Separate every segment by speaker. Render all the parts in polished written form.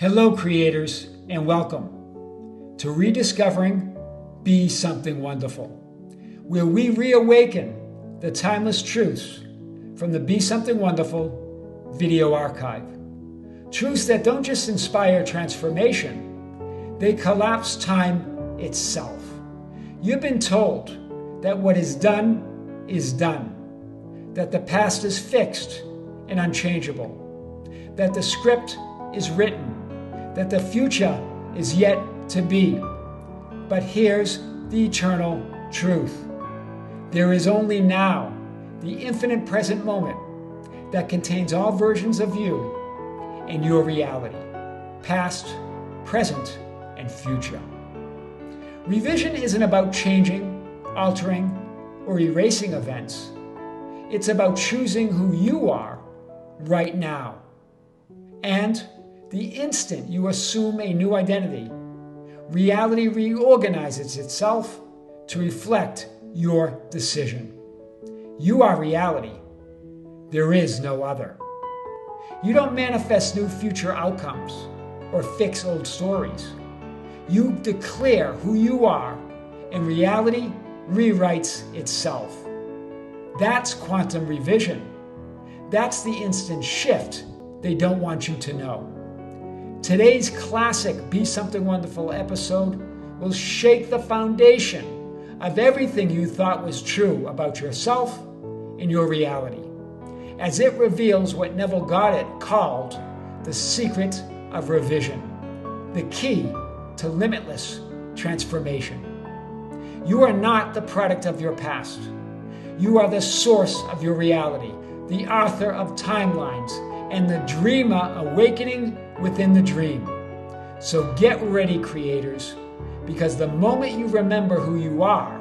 Speaker 1: Hello, creators, and welcome to Rediscovering Be Something Wonderful, where we reawaken the timeless truths from the Be Something Wonderful video archive. Truths that don't just inspire transformation, they collapse time itself. You've been told that what is done, that the past is fixed and unchangeable, that the script is written, that the future is yet to be. But here's the eternal truth. There is only now, the infinite present moment that contains all versions of you and your reality, past, present, and future. Revision isn't about changing, altering, or erasing events. It's about choosing who you are right now. And the instant you assume a new identity, reality reorganizes itself to reflect your decision. You are reality. There is no other. You don't manifest new future outcomes or fix old stories. You declare who you are, and reality rewrites itself. That's quantum revision. That's the instant shift they don't want you to know. Today's classic Be Something Wonderful episode will shake the foundation of everything you thought was true about yourself and your reality, as it reveals what Neville Goddard called the secret of revision, the key to limitless transformation. You are not the product of your past. You are the source of your reality, the author of timelines, and the dreamer awakening within the dream. So get ready, creators, because the moment you remember who you are,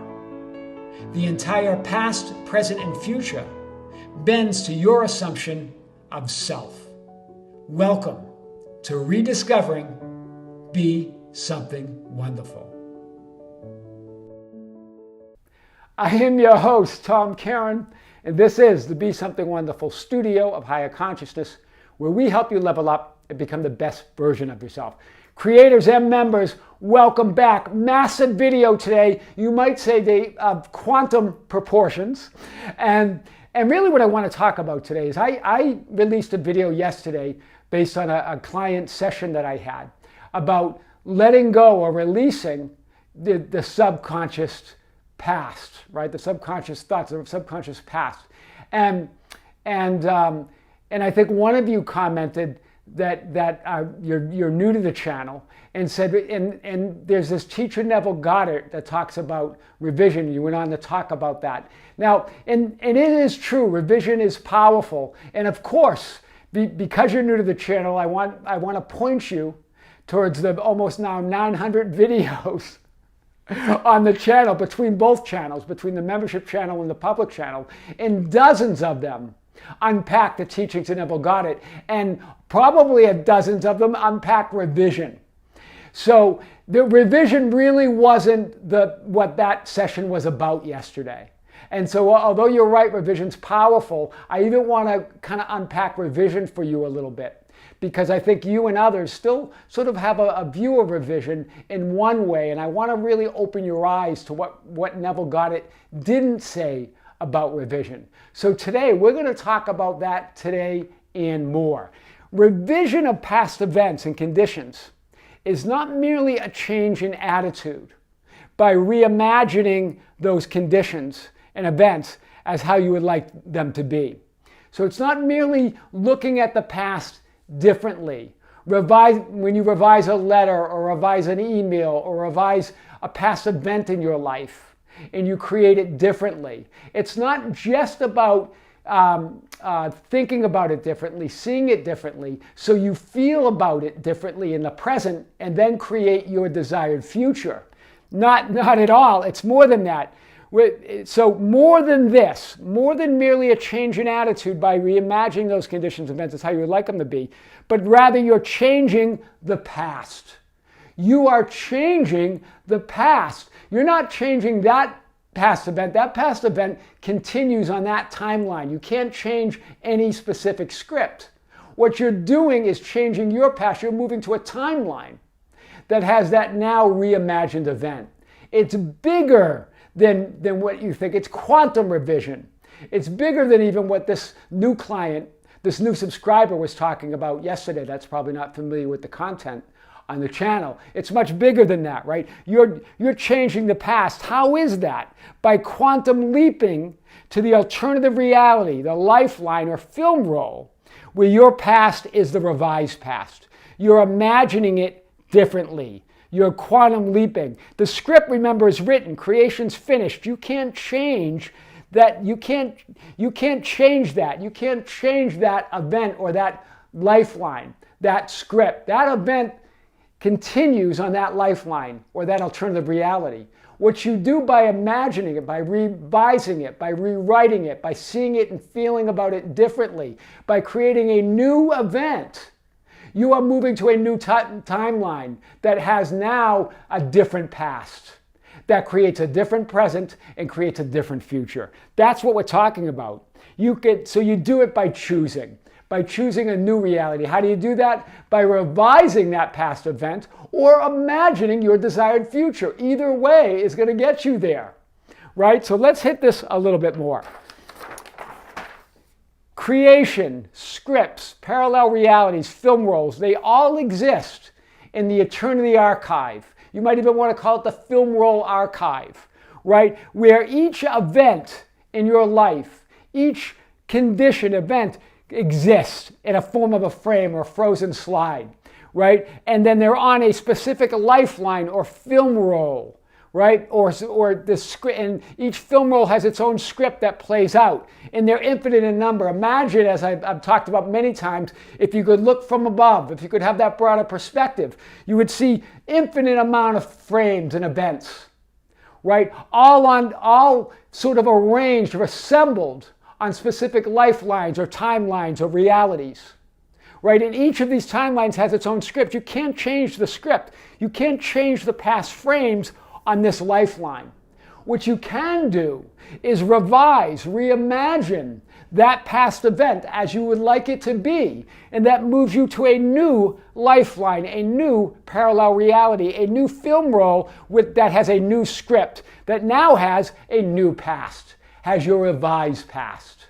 Speaker 1: the entire past, present, and future bends to your assumption of self. Welcome to Rediscovering Be Something Wonderful. I am your host, Tom Kearin, and this is the Be Something Wonderful studio of higher consciousness, where we help you level up and become the best version of yourself. Creators and members, welcome back. Massive video today. You might say they of quantum proportions. And really what I want to talk about today is I released a video yesterday based on a client session that I had about letting go or releasing the subconscious past, right? The subconscious thoughts, the subconscious past. And I think one of you commented that you're new to the channel and said, and there's this teacher, Neville Goddard, that talks about revision. You went on to talk about that. Now, and it is true, revision is powerful. And of course, because you're new to the channel, I want to point you towards the almost now 900 videos on the channel, between both channels, between the membership channel and the public channel, and dozens of them unpack the teachings of Neville Goddard, and probably dozens of them unpack revision. So the revision really wasn't what that session was about yesterday. And so although you're right, revision's powerful, I even want to kind of unpack revision for you a little bit, because I think you and others still sort of have a view of revision in one way, and I want to really open your eyes to what Neville Goddard didn't say about revision. So today we're going to talk about that today and more. Revision of past events and conditions is not merely a change in attitude by reimagining those conditions and events as how you would like them to be. So it's not merely looking at the past differently. When you revise a letter or revise an email or revise a past event in your life, and you create it differently. It's not just about thinking about it differently, seeing it differently, so you feel about it differently in the present and then create your desired future. Not at all. It's more than that. So more than this, more than merely a change in attitude by reimagining those conditions and events as how you would like them to be, but rather you're changing the past. You are changing the past. You're not changing that past event. That past event continues on that timeline. You can't change any specific script. What you're doing is changing your past. You're moving to a timeline that has that now reimagined event. It's bigger than what you think. It's quantum revision. It's bigger than even what this new client, this new subscriber was talking about yesterday. That's probably not familiar with the content on the channel. It's much bigger than that, right? You're changing the past. How is that? By quantum leaping to the alternative reality, the lifeline or film roll, where your past is the revised past. You're imagining it differently. You're quantum leaping. The script, remember, is written. Creation's finished. You can't change that. You can't change that. You can't change that event or that lifeline, that script. That event continues on that lifeline or that alternative reality. What you do by imagining it, by revising it, by rewriting it, by seeing it and feeling about it differently, by creating a new event, you are moving to a new timeline that has now a different past, that creates a different present and creates a different future. That's what we're talking about. So you do it by choosing a new reality. How do you do that? By revising that past event or imagining your desired future. Either way is going to get you there, right? So let's hit this a little bit more. Creation, scripts, parallel realities, film rolls, they all exist in the Eternity Archive. You might even want to call it the Film Roll Archive, right? Where each event in your life, each condition, event, exists in a form of a frame or a frozen slide, right? And then they're on a specific lifeline or film roll, right? Or the script, and each film roll has its own script that plays out, and they're infinite in number. Imagine, as I've talked about many times, if you could look from above, if you could have that broader perspective, you would see infinite amount of frames and events, right? All sort of arranged or assembled on specific lifelines or timelines or realities, right? And each of these timelines has its own script. You can't change the script. You can't change the past frames on this lifeline. What you can do is revise, reimagine that past event as you would like it to be, and that moves you to a new lifeline, a new parallel reality, a new film roll that has a new script, that now has a new past, has your revised past.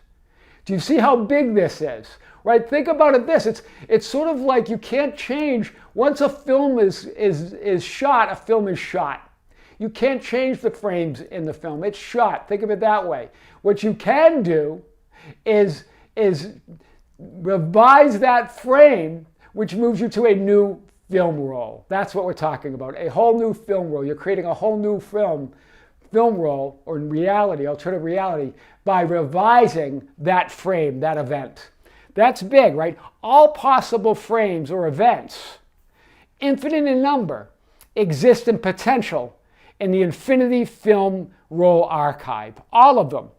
Speaker 1: Do you see how big this is? Right? Think about it this. It's sort of like you can't change. Once a film is shot, a film is shot. You can't change the frames in the film. It's shot. Think of it that way. What you can do is revise that frame, which moves you to a new film roll. That's what we're talking about. A whole new film roll. You're creating a whole new film roll or reality, alternative reality, by revising that frame, that event. That's big, right? All possible frames or events, infinite in number, exist in potential in the Infinity Film Roll Archive. All of them.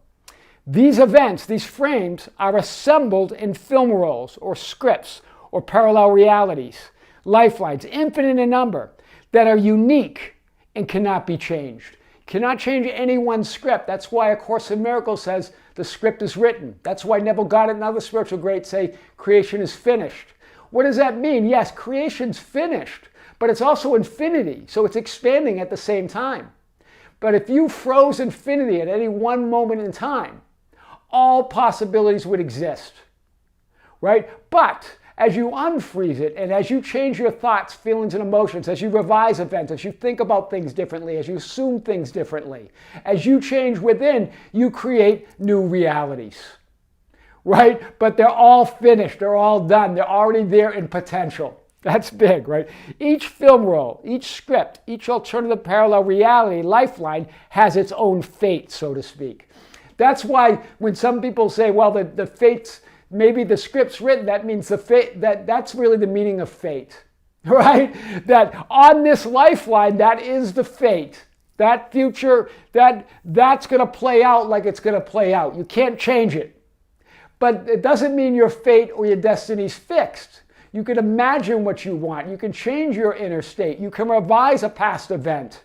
Speaker 1: These events, these frames, are assembled in film rolls or scripts or parallel realities, lifelines, infinite in number, that are unique and cannot be changed. Cannot change any one script. That's why A Course in Miracles says the script is written. That's why Neville Goddard and other spiritual greats say creation is finished. What does that mean? Yes, creation's finished, but it's also infinity, so it's expanding at the same time. But if you froze infinity at any one moment in time, all possibilities would exist, right? But as you unfreeze it and as you change your thoughts, feelings, and emotions, as you revise events, as you think about things differently, as you assume things differently, as you change within, you create new realities, right? But they're all finished. They're all done. They're already there in potential. That's big, right? Each film roll, each script, each alternative parallel reality, lifeline, has its own fate, so to speak. That's why when some people say, well, the fate's, maybe the script's written, that means the fate, that's really the meaning of fate, right? That on this lifeline, that is the fate. That future, that's going to play out like it's going to play out. You can't change it. But it doesn't mean your fate or your destiny's fixed. You can imagine what you want. You can change your inner state. You can revise a past event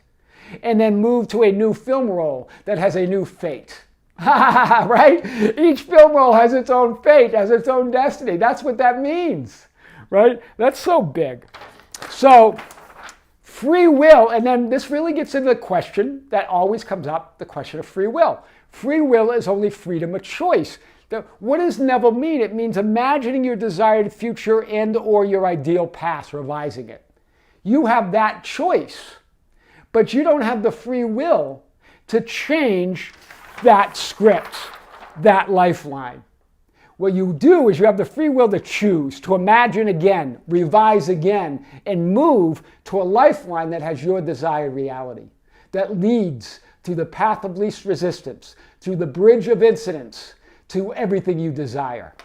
Speaker 1: and then move to a new film roll that has a new fate. Right? Each film roll has its own fate, has its own destiny. That's what that means, right? That's so big. So free will, and then this really gets into the question that always comes up, the question of free will. Free will is only freedom of choice. What does Neville mean? It means imagining your desired future and or your ideal past, revising it. You have that choice, but you don't have the free will to change that script, that lifeline. What you do is you have the free will to choose, to imagine again, revise again, and move to a lifeline that has your desired reality, that leads to the path of least resistance, to the bridge of incidence, to everything you desire.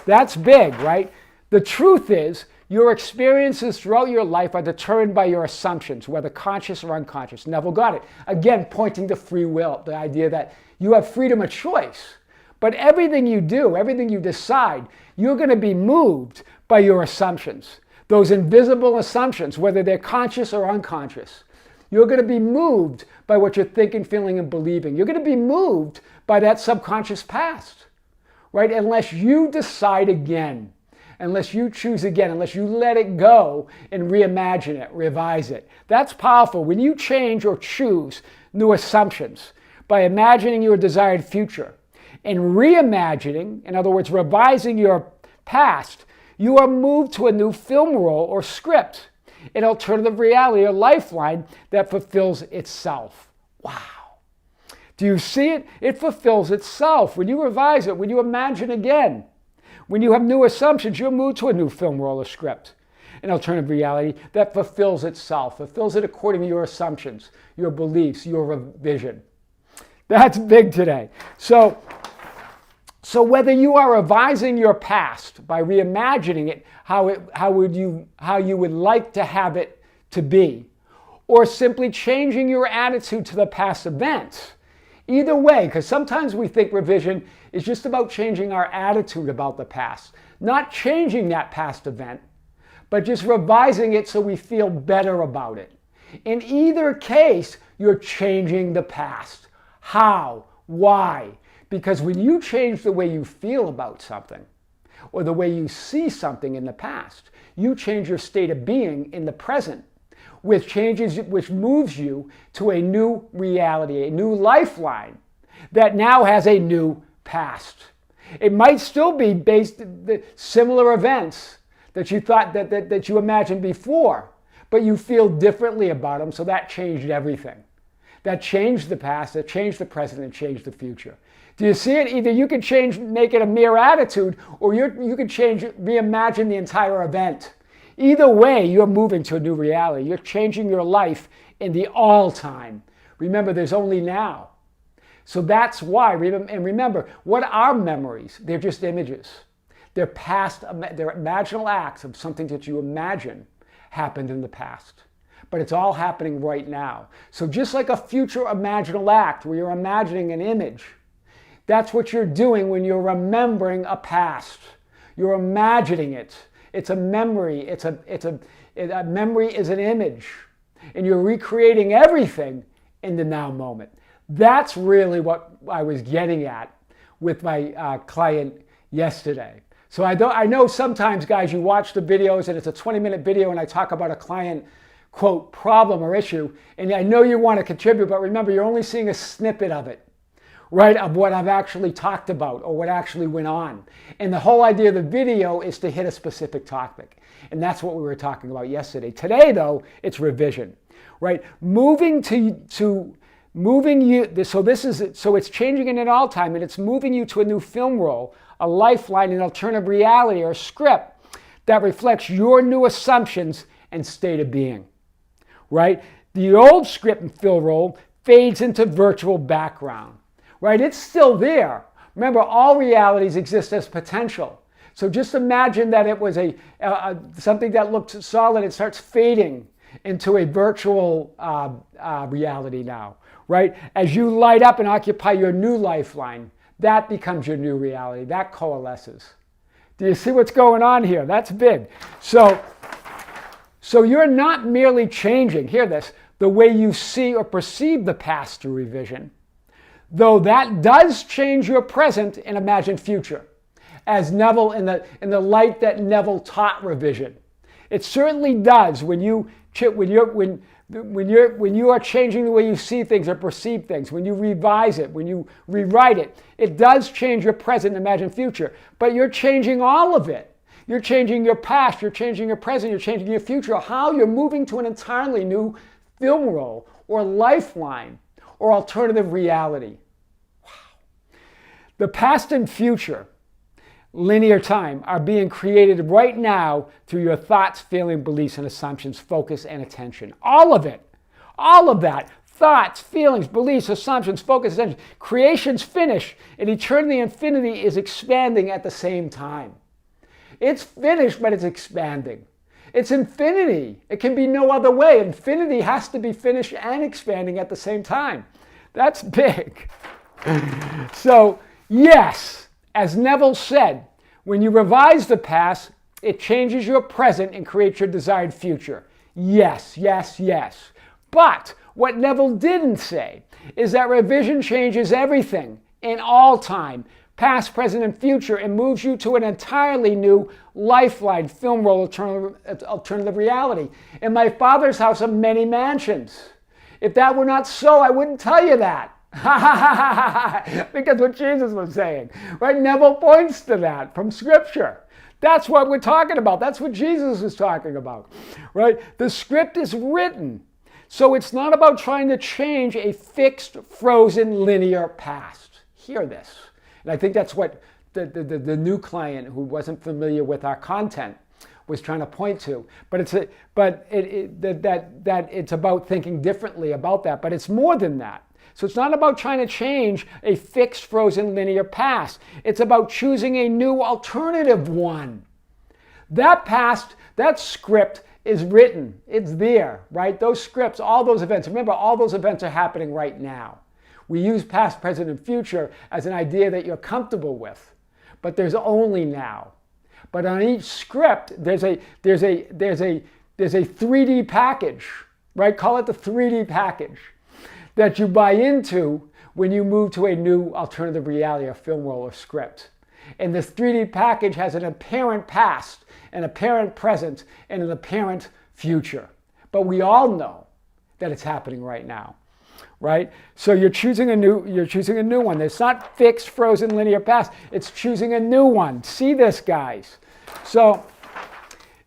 Speaker 1: That's big, right? The truth is, your experiences throughout your life are determined by your assumptions, whether conscious or unconscious. Neville Goddard, again, pointing to free will, the idea that you have freedom of choice. But everything you do, everything you decide, you're going to be moved by your assumptions. Those invisible assumptions, whether they're conscious or unconscious. You're going to be moved by what you're thinking, feeling, and believing. You're going to be moved by that subconscious past, right? Unless you decide again, unless you choose again, unless you let it go and reimagine it, revise it. That's powerful. When you change or choose new assumptions by imagining your desired future and reimagining, in other words, revising your past, you are moved to a new film roll or script, an alternative reality or lifeline that fulfills itself. Wow. Do you see it? It fulfills itself. When you revise it, when you imagine again, when you have new assumptions, you're moved to a new film roll or script, an alternative reality that fulfills itself, fulfills it according to your assumptions, your beliefs, your vision. That's big today. So whether you are revising your past by reimagining it, how you would like to have it to be, or simply changing your attitude to the past events, either way, because sometimes we think revision is just about changing our attitude about the past, not changing that past event, but just revising it so we feel better about it. In either case, you're changing the past. How? Why? Because when you change the way you feel about something, or the way you see something in the past, you change your state of being in the present, which moves you to a new reality, a new lifeline that now has a new past. It might still be based on the similar events that you thought that you imagined before, but you feel differently about them, so that changed everything. That changed the past, that changed the present, and changed the future. Do you see it? Either you can make it a mere attitude, or you can reimagine the entire event. Either way, you're moving to a new reality. You're changing your life in the all-time. Remember, there's only now. So that's why, and remember, what are memories? They're just images. They're they're imaginal acts of something that you imagine happened in the past. But it's all happening right now. So just like a future imaginal act where you're imagining an image, that's what you're doing when you're remembering a past. You're imagining it. It's a memory. A memory is an image. And you're recreating everything in the now moment. That's really what I was getting at with my client yesterday. So I know sometimes, guys, you watch the videos and it's a 20-minute video and I talk about a client, quote, problem or issue, and I know you want to contribute, but remember, you're only seeing a snippet of it, right, of what I've actually talked about or what actually went on. And the whole idea of the video is to hit a specific topic. And that's what we were talking about yesterday. Today, though, it's revision, right? So it's changing in an all time, and it's moving you to a new film roll, a lifeline, an alternative reality or script that reflects your new assumptions and state of being, right? The old script and film roll fades into virtual background, right? It's still there. Remember, all realities exist as potential. So just imagine that it was something that looked solid. It starts fading into a virtual reality now, right? As you light up and occupy your new lifeline, that becomes your new reality. That coalesces. Do you see what's going on here? That's big. So you're not merely changing, hear this, the way you see or perceive the past through revision. though that does change your present and imagined future, as Neville in the light that Neville taught revision. It certainly does when you are changing the way you see things or perceive things, when you revise it, when you rewrite it. It does change your present and imagined future, but you're changing all of it. You're changing your past, you're changing your present, you're changing your future, how you're moving to an entirely new film role or lifeline or alternative reality. Wow. The past and future, linear time, are being created right now through your thoughts, feelings, beliefs, and assumptions, focus, and attention. All of it. All of that. Thoughts, feelings, beliefs, assumptions, focus, attention. Creation's finished, and eternity and infinity is expanding at the same time. It's finished, but it's expanding. It's infinity. It can be no other way. Infinity has to be finished and expanding at the same time. That's big. So, yes, as Neville said, when you revise the past, it changes your present and creates your desired future. Yes, yes, yes. But what Neville didn't say is that revision changes everything in all time, past, present, and future, and moves you to an entirely new lifeline, film role, alternative reality. In my Father's house are many mansions. If that were not so, I wouldn't tell you that. I think that's what Jesus was saying. Right? Neville points to that from Scripture. That's what we're talking about. That's what Jesus is talking about. Right? The script is written. So it's not about trying to change a fixed, frozen, linear past. Hear this. And I think that's what the new client who wasn't familiar with our content was trying to point to. But it's about thinking differently about that. But it's more than that. So it's not about trying to change a fixed, frozen, linear past. It's about choosing a new alternative one. That past, that script is written. It's there, right? Those scripts, all those events. Remember, all those events are happening right now. We use past, present, and future as an idea that you're comfortable with, but there's only now. But on each script, there's a 3D package, right? Call it the 3D package that you buy into when you move to a new alternative reality, or film role, or script. And this 3D package has an apparent past, an apparent present, and an apparent future. But we all know that it's happening right now. Right? So you're choosing a new one. It's not fixed, frozen, linear past. It's choosing a new one. See this, guys. So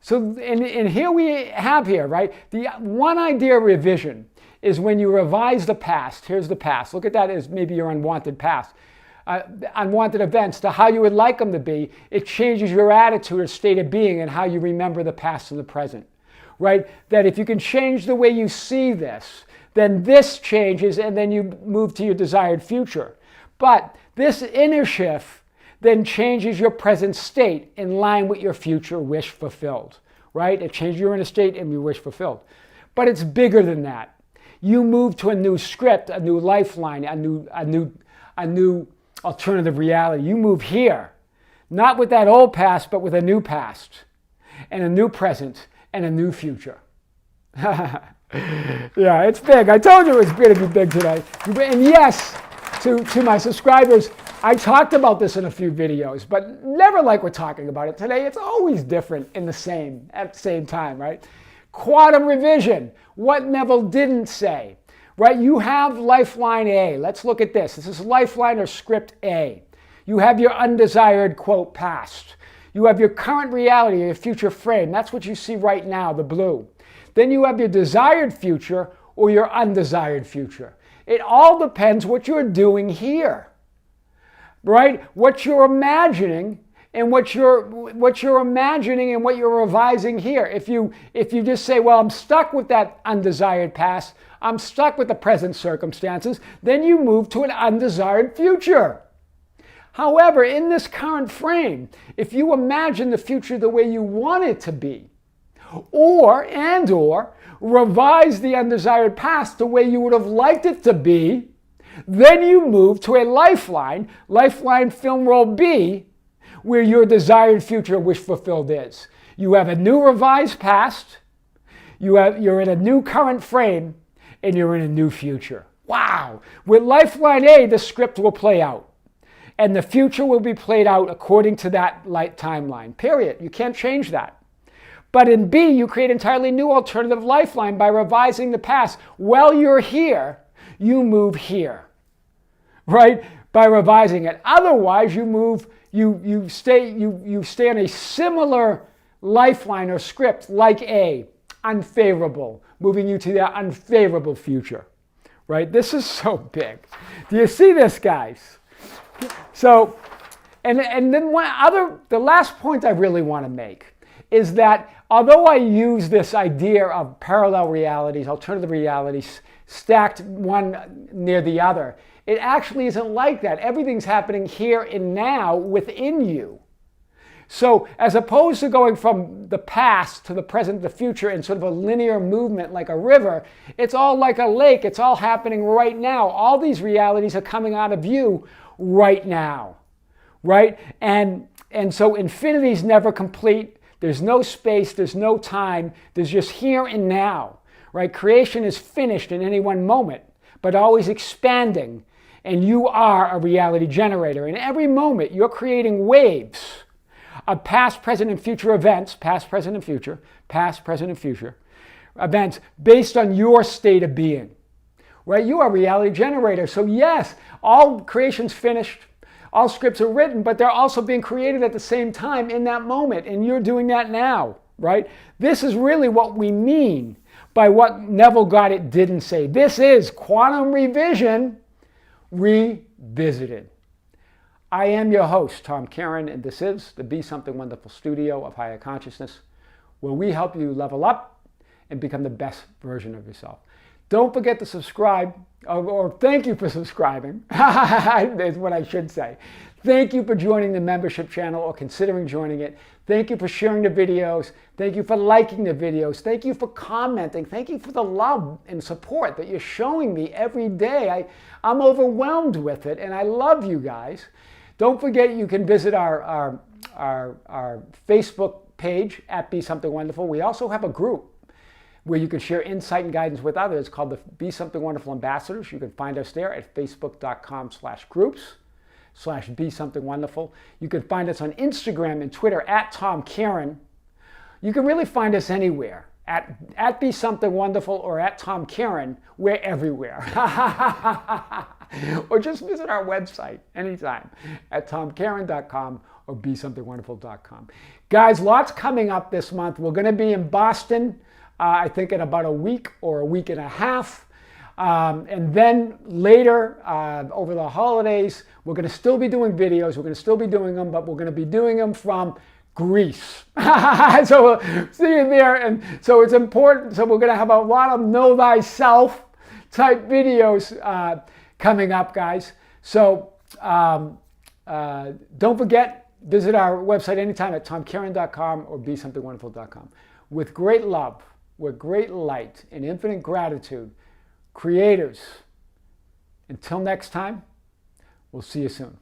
Speaker 1: and here we have here, right? The one idea of revision is when you revise the past. Here's the past. Look at that as maybe your unwanted past. Unwanted events to how you would like them to be. It changes your attitude or state of being and how you remember the past and the present. Right? That if you can change the way you see this, then this changes and then you move to your desired future. But this inner shift then changes your present state in line with your future wish fulfilled, right? It changes your inner state and your wish fulfilled. But it's bigger than that. You move to a new script, a new lifeline, a new alternative reality. You move here, not with that old past, but with a new past and a new present and a new future. Yeah, it's big. I told you it was going to be big today. And yes, to my subscribers, I talked about this in a few videos, but never like we're talking about it today. It's always different at the same time, right? Quantum revision, what Neville didn't say, right? You have lifeline A. Let's look at this. This is lifeline or script A. You have your undesired, quote, past. You have your current reality, your future frame. That's what you see right now, the blue. Then you have your desired future or your undesired future. It all depends what you're doing here, right? What you're imagining and what you're imagining and what you're revising here. If you just say, well, I'm stuck with that undesired past, I'm stuck with the present circumstances, then you move to an undesired future. However, in this current frame, if you imagine the future the way you want it to be, or revise the undesired past the way you would have liked it to be, then you move to a lifeline film role B, where your desired future wish fulfilled is. You have a new revised past, you're in a new current frame, and you're in a new future. Wow! now. With lifeline A, the script will play out. And the future will be played out according to that light timeline, period. You can't change that. But in B, you create an entirely new alternative lifeline by revising the past. While you're here, you move here, right? By revising it. Otherwise, you stay on a similar lifeline or script like A, unfavorable, moving you to that unfavorable future, right? This is so big. Do you see this, guys? So, and then the last point I really want to make is that although I use this idea of parallel realities, alternative realities, stacked one near the other, it actually isn't like that. Everything's happening here and now within you. So as opposed to going from the past to the present, the future in sort of a linear movement like a river, it's all like a lake. It's all happening right now. All these realities are coming out of you right now, right? And so infinity is never complete. There's no space, there's no time, there's just here and now, right? Creation is finished in any one moment, but always expanding. And you are a reality generator. In every moment, you're creating waves of past, present, and future events, past, present, and future, past, present, and future events based on your state of being, right? You are a reality generator. So yes, all creation's finished, all scripts are written, but they're also being created at the same time in that moment, and you're doing that now, right? This is really what we mean by what Neville Goddard didn't say. This is quantum revision revisited. I am your host, Tom Kearin, and this is the Be Something Wonderful studio of higher consciousness, where we help you level up and become the best version of yourself. Don't forget to subscribe, or thank you for subscribing, is what I should say. Thank you for joining the membership channel or considering joining it. Thank you for sharing the videos. Thank you for liking the videos. Thank you for commenting. Thank you for the love and support that you're showing me every day. I'm overwhelmed with it, and I love you guys. Don't forget you can visit our Facebook page at Be Something Wonderful. We also have a group where you can share insight and guidance with others called the Be Something Wonderful Ambassadors. You can find us there at facebook.com/groups/Be Something Wonderful. You can find us on Instagram and Twitter at Tom Kearin. You can really find us anywhere at Be Something Wonderful or at Tom Kearin. We're everywhere. Or just visit our website anytime at tomkearin.com or besomethingwonderful.com. Guys, lots coming up this month. We're going to be in Boston, I think in about a week or a week and a half. And then later, over the holidays, we're going to still be doing videos. We're going to still be doing them, but we're going to be doing them from Greece. So we'll see you there. And so it's important. So we're going to have a lot of know thyself type videos coming up, guys. So don't forget, visit our website anytime at tomkearin.com or besomethingwonderful.com. With great love, with great light and infinite gratitude, creators, until next time, we'll see you soon.